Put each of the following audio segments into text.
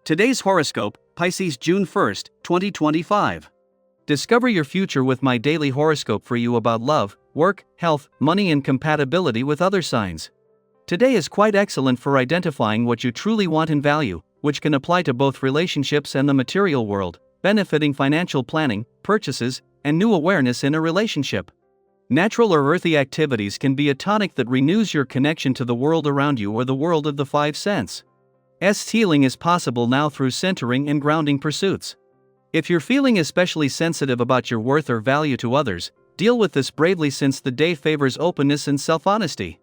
Today's horoscope, Pisces June 1st, 2025. Discover your future with my daily horoscope for you about love, work, health, money and compatibility with other signs. Today is quite excellent for identifying what you truly want and value, which can apply to both relationships and the material world, benefiting financial planning, purchases, and new awareness in a relationship. Natural or earthy activities can be a tonic that renews your connection to the world around you or the world of the five senses. Healing is possible now through centering and grounding pursuits. If you're feeling especially sensitive about your worth or value to others, deal with this bravely since the day favors openness and self-honesty.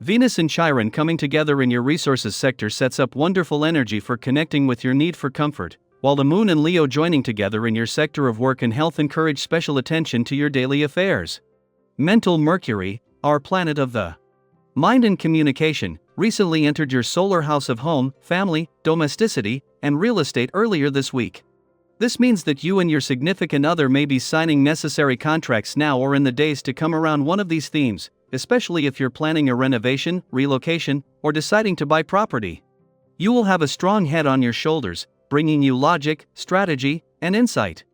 Venus and Chiron coming together in your resources sector sets up wonderful energy for connecting with your need for comfort, while the Moon and Leo joining together in your sector of work and health encourage special attention to your daily affairs. Mental Mercury, our planet of the mind and communication, recently entered your solar house of home, family, domesticity, and real estate earlier this week. This means that you and your significant other may be signing necessary contracts now or in the days to come around one of these themes, especially if you're planning a renovation, relocation, or deciding to buy property. You will have a strong head on your shoulders, bringing you logic, strategy, and insight.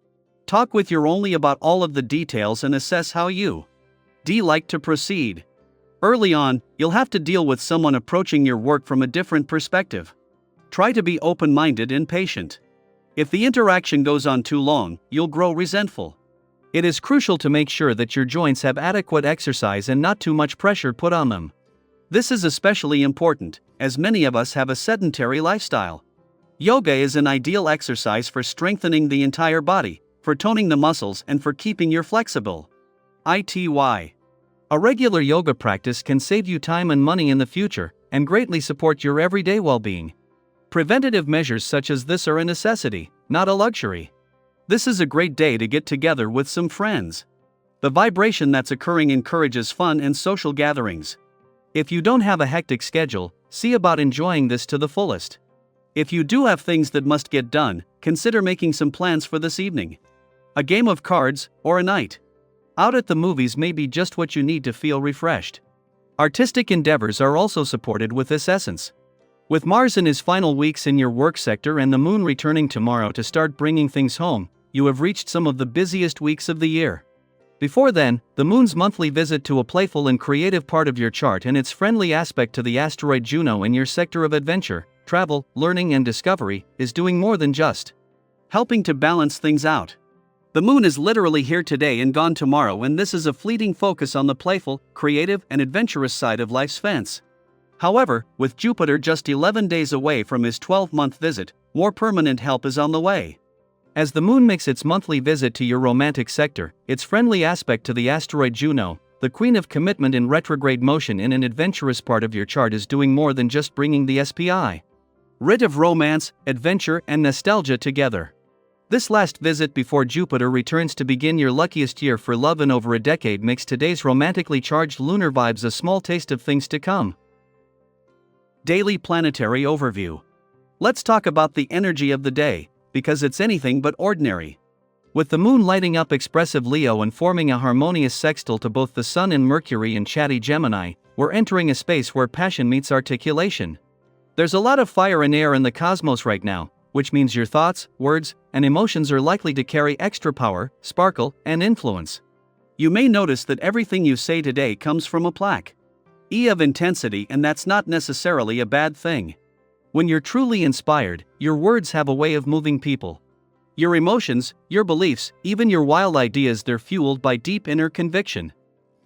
Talk with your only about all of the details and assess how you like to proceed. Early on, you'll have to deal with someone approaching your work from a different perspective. Try to be open-minded and patient. If the interaction goes on too long, you'll grow resentful. It is crucial to make sure that your joints have adequate exercise and not too much pressure put on them. This is especially important, as many of us have a sedentary lifestyle. Yoga is an ideal exercise for strengthening the entire body, for toning the muscles and for keeping you flexible. A regular yoga practice can save you time and money in the future, and greatly support your everyday well-being. Preventative measures such as this are a necessity, not a luxury. This is a great day to get together with some friends. The vibration that's occurring encourages fun and social gatherings. If you don't have a hectic schedule, see about enjoying this to the fullest. If you do have things that must get done, consider making some plans for this evening. A game of cards, or a night out at the movies may be just what you need to feel refreshed. Artistic endeavors are also supported with this essence. With Mars in his final weeks in your work sector and the Moon returning tomorrow to start bringing things home, you have reached some of the busiest weeks of the year. Before then, the Moon's monthly visit to a playful and creative part of your chart and its friendly aspect to the asteroid Juno in your sector of adventure, travel, learning and discovery, is doing more than just helping to balance things out. The Moon is literally here today and gone tomorrow, and this is a fleeting focus on the playful, creative, and adventurous side of life's fence. However, with Jupiter just 11 days away from his 12-month visit, more permanent help is on the way. As the Moon makes its monthly visit to your romantic sector, its friendly aspect to the asteroid Juno, the queen of commitment in retrograde motion in an adventurous part of your chart, is doing more than just bringing the SPI writ of romance, adventure, and nostalgia together. This last visit before Jupiter returns to begin your luckiest year for love in over a decade makes today's romantically charged lunar vibes a small taste of things to come. Daily Planetary Overview. Let's talk about the energy of the day, because it's anything but ordinary. With the Moon lighting up expressive Leo and forming a harmonious sextile to both the Sun and Mercury in chatty Gemini, we're entering a space where passion meets articulation. There's a lot of fire and air in the cosmos right now, which means your thoughts, words, and emotions are likely to carry extra power, sparkle, and influence. You may notice that everything you say today comes from a plaque E of intensity, and that's not necessarily a bad thing. When you're truly inspired, your words have a way of moving people. Your emotions, your beliefs, even your wild ideas, they're fueled by deep inner conviction.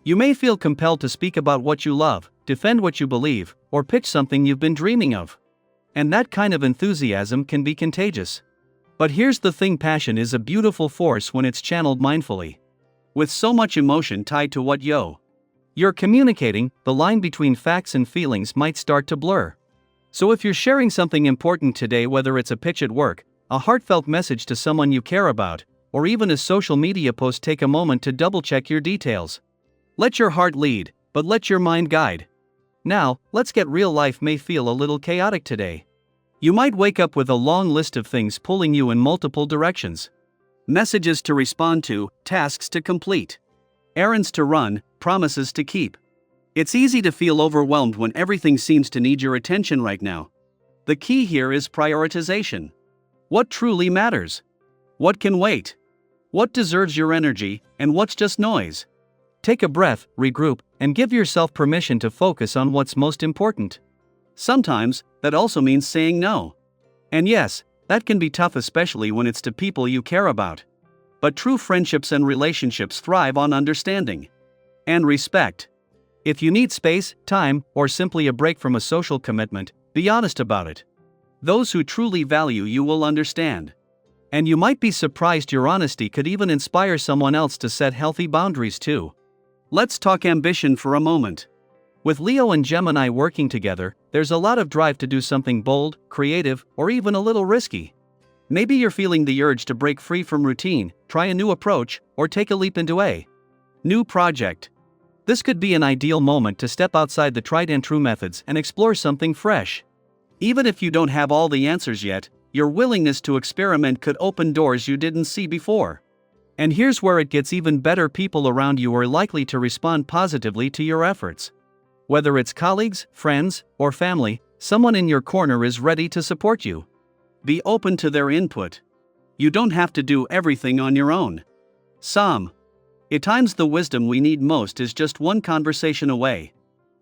You may feel compelled to speak about what you love, defend what you believe, or pitch something you've been dreaming of. And that kind of enthusiasm can be contagious. But here's the thing: passion is a beautiful force when it's channeled mindfully. With so much emotion tied to what you're communicating, the line between facts and feelings might start to blur. So if you're sharing something important today, whether it's a pitch at work, a heartfelt message to someone you care about, or even a social media post, take a moment to double-check your details. Let your heart lead, but let your mind guide. Now, let's get real. Life may feel a little chaotic today. You might wake up with a long list of things pulling you in multiple directions. Messages to respond to, tasks to complete, errands to run, promises to keep. It's easy to feel overwhelmed when everything seems to need your attention right now. The key here is prioritization. What truly matters? What can wait? What deserves your energy, and what's just noise? Take a breath, regroup, and give yourself permission to focus on what's most important. Sometimes, that also means saying no. And yes, that can be tough, especially when it's to people you care about. But true friendships and relationships thrive on understanding and respect. If you need space, time, or simply a break from a social commitment, be honest about it. Those who truly value you will understand. And you might be surprised your honesty could even inspire someone else to set healthy boundaries too. Let's talk ambition for a moment. With Leo and Gemini working together, there's a lot of drive to do something bold, creative, or even a little risky. Maybe you're feeling the urge to break free from routine, try a new approach, or take a leap into a new project. This could be an ideal moment to step outside the tried and true methods and explore something fresh. Even if you don't have all the answers yet, your willingness to experiment could open doors you didn't see before. And here's where it gets even better: people around you are likely to respond positively to your efforts. Whether it's colleagues, friends, or family, someone in your corner is ready to support you. Be open to their input. You don't have to do everything on your own. At times the wisdom we need most is just one conversation away.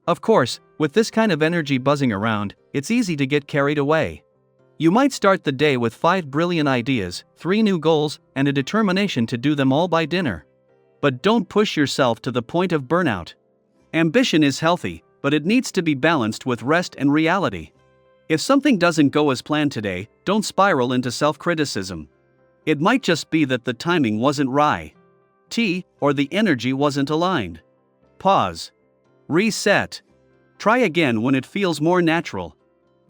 Of course, with this kind of energy buzzing around, it's easy to get carried away. You might start the day with 5 brilliant ideas, 3 new goals, and a determination to do them all by dinner. But don't push yourself to the point of burnout. Ambition is healthy, but it needs to be balanced with rest and reality. If something doesn't go as planned today, don't spiral into self-criticism. It might just be that the timing wasn't right, or the energy wasn't aligned. Pause. Reset. Try again when it feels more natural.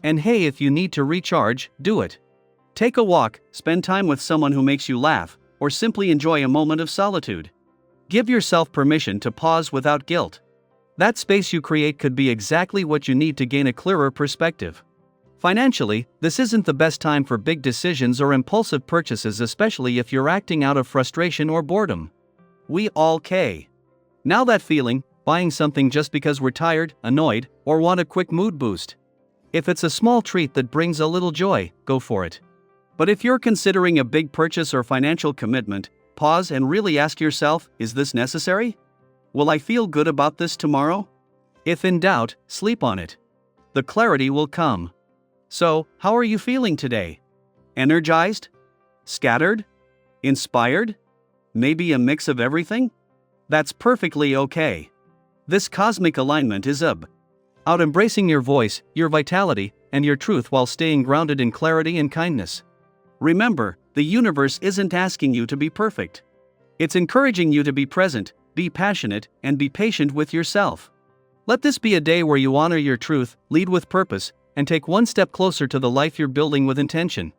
And hey, if you need to recharge, do it. Take a walk, spend time with someone who makes you laugh, or simply enjoy a moment of solitude. Give yourself permission to pause without guilt. That space you create could be exactly what you need to gain a clearer perspective. Financially, this isn't the best time for big decisions or impulsive purchases, especially if you're acting out of frustration or boredom. Now that feeling, buying something just because we're tired, annoyed, or want a quick mood boost. If it's a small treat that brings a little joy, go for it. But if you're considering a big purchase or financial commitment, pause and really ask yourself, is this necessary? Will I feel good about this tomorrow? If in doubt, sleep on it. The clarity will come. So, how are you feeling today? Energized? Scattered? Inspired? Maybe a mix of everything? That's perfectly okay. This cosmic alignment is out embracing your voice, your vitality, and your truth while staying grounded in clarity and kindness. Remember, the universe isn't asking you to be perfect. It's encouraging you to be present, be passionate, and be patient with yourself. Let this be a day where you honor your truth, lead with purpose, and take one step closer to the life you're building with intention.